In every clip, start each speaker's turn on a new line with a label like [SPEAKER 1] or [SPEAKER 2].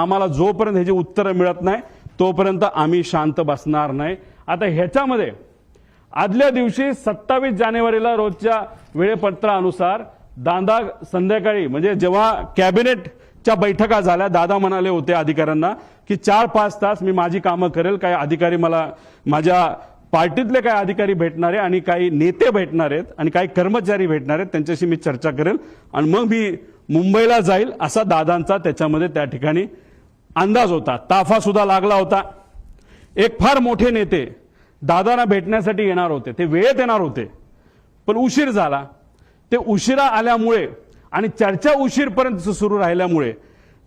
[SPEAKER 1] आम्हाला जोपर्यंत ह्याची उत्तरं मिळत नाही तोपर्यंत आम्ही शांत बसणार नाही। आता ह्याच्यामध्ये आदल्या दिवशी 27 जानेवारीला रोजच्या वेळेपत्रानुसार दादा संध्याकाळी म्हणजे जेव्हा कॅबिनेटच्या बैठका झाल्या, दादा म्हणाले होते अधिकाऱ्यांना की 4-5 तास मी माझी कामं करेल, काही अधिकारी मला माझ्या पार्टीतले काही अधिकारी भेटणार आहे आणि काही नेते भेटणार आहेत आणि काही कर्मचारी भेटणार आहेत, त्यांच्याशी मी चर्चा करेल आणि मग मी मुंबईला जाईल असा दादांचा त्याच्यामध्ये त्या ठिकाणी अंदाज होता। ताफा सुद्धा लागला होता। एक फार मोठे नेते दादांना भेटण्यासाठी येणार होते, ते वेळेत येणार होते पण उशीर झाला। ते उशिरा आल्यामुळे आणि चर्चा उशीरपर्यंत सुरू राहिल्यामुळे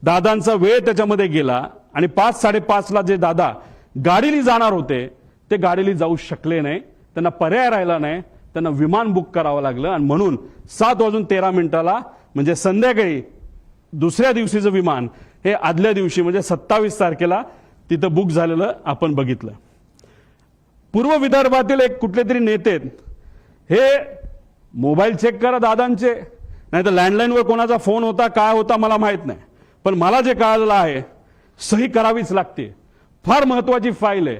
[SPEAKER 1] दादांचा वेळ त्याच्यामध्ये गेला आणि 5-5:30ला जे दादा गाडीने जाणार होते ते गाडीने जाऊ शकले नाही, त्यांना पर्याय राहिला नाही, त्यांना विमान बुक करावं लागलं आणि म्हणून 7:13 म्हणजे संध्याकाळी दुसऱ्या दिवशीचं विमान हे आदल्या दिवशी म्हणजे 27 तारखेला तिथं बुक झालेलं आपण बघितलं। पूर्व विदर्भातील एक कुठले तरी नेते हे मोबाईल चेक करा दादांचे, नाही तर लँडलाईनवर कोणाचा फोन होता काय होता मला माहित नाही, पण मला जे कळालेलं आहे सही करावीच लागते, फार महत्वाची फाईल आहे।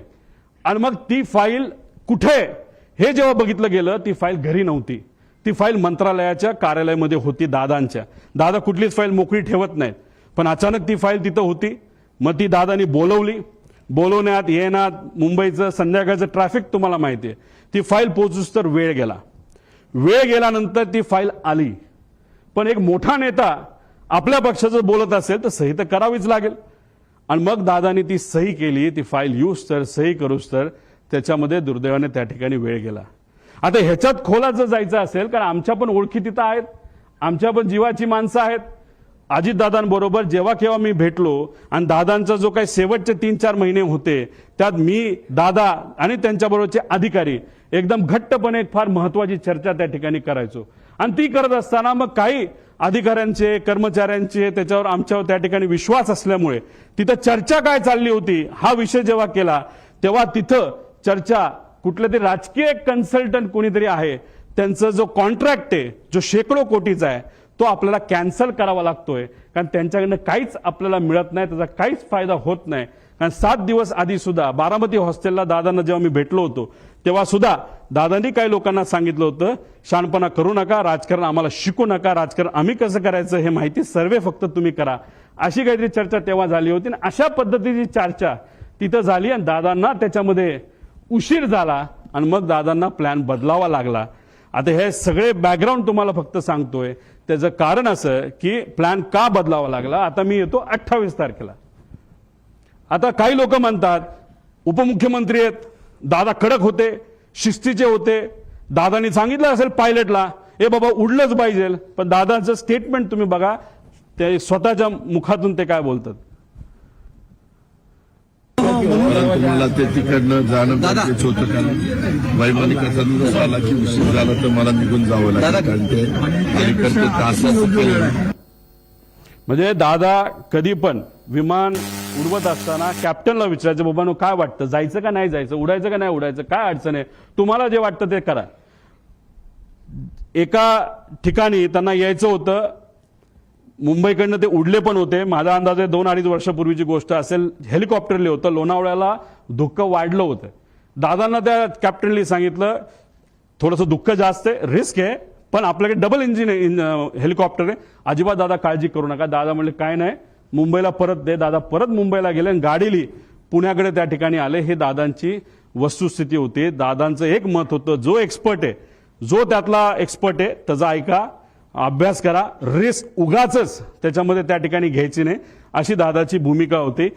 [SPEAKER 1] आणि मग ती फाईल कुठे हे जेव्हा बघितलं गेलं ती फाईल घरी नव्हती, ती फाईल मंत्रालयाच्या कार्यालयामध्ये होती दादांच्या। दादा कुठलीच फाईल मोकळी ठेवत नाहीत, पण अचानक ती फाईल तिथं होती। मग ती दादांनी बोलवली, बोलवण्यात येण्यात मुंबईचं संध्याकाळचं ट्रॅफिक तुम्हाला माहिती आहे, ती फाईल पोहोचूस तर वेळ गेला। वेळ गेल्यानंतर ती फाईल आली, पण एक मोठा नेता आपल्या पक्षाचं बोलत असेल तर सही तर करावीच लागेल आणि मग दादांनी ती सही केली। ती फाईल यूज तर सही करूस तर त्याच्यामध्ये दुर्दैवाने त्या ठिकाणी वेळ गेला। आता ह्याच्यात खोलात जर जायचं असेल कारण आमच्या पण ओळखी तिथं आहेत, आमच्या पण जीवाची माणसं आहेत। अजितदादांबरोबर जेव्हा केव्हा मी भेटलो आणि दादांचा जो काही शेवटचे 3-4 महिने होते त्यात मी दादा आणि त्यांच्याबरोबरचे अधिकारी एकदम घट्टपणे एक फार महत्वाची चर्चा त्या ठिकाणी करायचो आणि ती करत असताना मग काही अधिकाऱ्यांचे कर्मचाऱ्यांचे त्याच्यावर आमच्यावर त्या ठिकाणी विश्वास असल्यामुळे तिथं चर्चा काय चालली होती हा विषय जेव्हा केला तेव्हा तिथं चर्चा कुठले तरी राजकीय कन्सल्टंट कोणीतरी आहे त्यांचा जो कॉन्ट्रॅक्ट आहे जो शेकडो कोटीचा आहे तो आपल्याला कॅन्सल करावा लागतोय कारण त्यांच्याकडनं काहीच आपल्याला मिळत नाही, त्याचा काहीच फायदा होत नाही। कारण 7 दिवस आधी सुद्धा बारामती हॉस्टेलला दादांना जेव्हा मी भेटलो होतो तेव्हा सुद्धा दादांनी काही लोकांना सांगितलं होतं शहाणपणा करू नका, राजकारण आम्हाला शिकू नका, राजकारण आम्ही कसं करायचं हे माहिती सर्वे फक्त तुम्ही करा, अशी काहीतरी चर्चा तेव्हा झाली होती। आणि अशा पद्धतीची चर्चा तिथं झाली आणि दादांना त्याच्यामध्ये उशीर झाला आणि मग दादांना प्लॅन बदलावा लागला। आता हे सगळे बॅकग्राऊंड तुम्हाला फक्त सांगतोय, त्याचं कारण असं की प्लॅन का बदलावा लागला। आता मी येतो 28 तारखेला। आता काही लोक म्हणतात उपमुख्यमंत्री आहेत, दादा कडक होते, शिस्तीचे होते, दादांनी सांगितलं असेल पायलटला ए बाबा उडलंच पाहिजे, पण दादांचं स्टेटमेंट तुम्ही बघा, ते स्वतःच्या मुखातून ते काय बोलतात।
[SPEAKER 2] तुम्हाला ते तिकडनं जाणं गरजेचं होतं कारण वैमानिकाचा दिवस आला की उशीर झाला तर मला निघून जावं लागलं कारण ते अलीकडचे तास
[SPEAKER 1] म्हणजे दादा कधी पण विमान उडवत असताना कॅप्टनला विचारायचं बाबांनो काय वाटतं, जायचं का नाही जायचं, उडायचं का नाही उडायचं, काय अडचण आहे, तुम्हाला जे वाटतं ते करा। एका ठिकाणी त्यांना यायचं होतं, मुंबईकडनं ते उडले पण होते, माझा अंदाजे 2-2.5 वर्षापूर्वीची गोष्ट असेल, हेलिकॉप्टरले होतं, लोणावळ्याला धुक्क वाढलं होतं। दादांना त्या कॅप्टनली सांगितलं थोडंसं दुःख जास्त आहे, रिस्क आहे, पण आपल्याकडे डबल इंजिन हेलिकॉप्टर आहे, अजिबात दादा काळजी करू नका। दादा म्हणले काय नाही, मुंबईला परत दे। दादा परत मुंबईला गेले आणि गाडीली पुण्याकडे त्या ठिकाणी आले। हे दादांची वस्तुस्थिती होती। दादांचं एक मत होतं, जो एक्सपर्ट आहे, जो त्यातला एक्सपर्ट आहे त्याचा ऐका, अभ्यास करा, रिस्क उगाचच त्याच्यामध्ये त्या ठिकाणी घ्यायची नाही, अशी दादाची भूमिका होती।